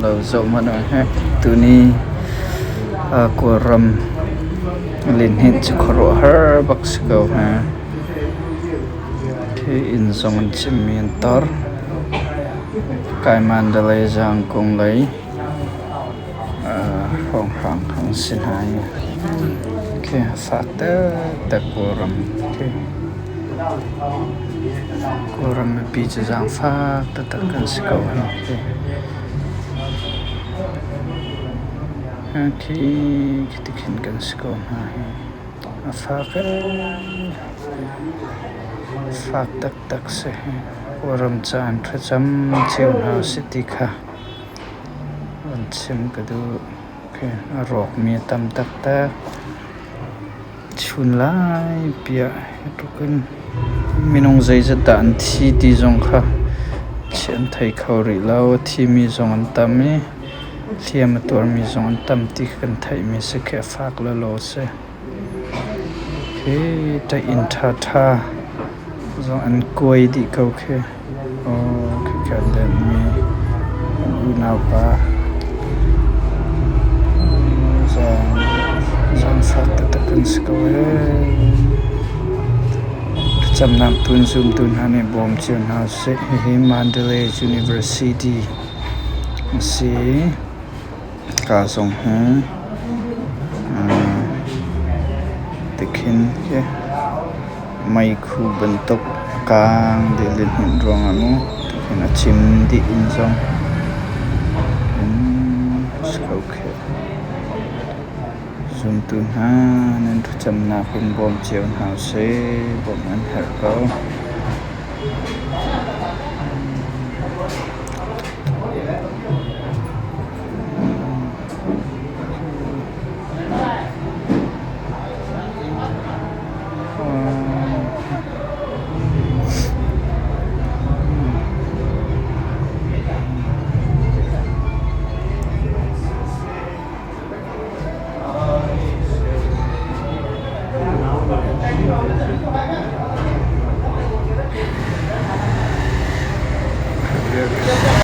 lâu dậu mà nói ha từ ni của rầm lên hết chỉ khó hở bắc sầu ha cái in dòng chim miền tor cái Mandalay giang cùng lấy không xin hai cái phát tới của rầm cái của rầm bị chỉ giang phát tới cần sầu ha khi kita kan sekolah apa tak tak seh orang chan thacham chiu na sitika an chim kadu ke rok mi tam tak ta chun lai pia tukun minong zai za dan thi ti jong kha chen thai khori lao thi mi jong an tam mi thiam tur mi zong tam ti kan thai mi se ke fak la lo se ke ta in tha tha zong an koi di kau ke o ke kan den mi u na pa zong fak ta kan sko cham nam tun zum tun hane bom chen ha se he Mandalay University si cả dòng ha tekin ke mai khu bentuk kang de len hin rong anu tekin chim di in zong skoke zum tun ha nen thu cham na pun bom chion ha se bom an her ko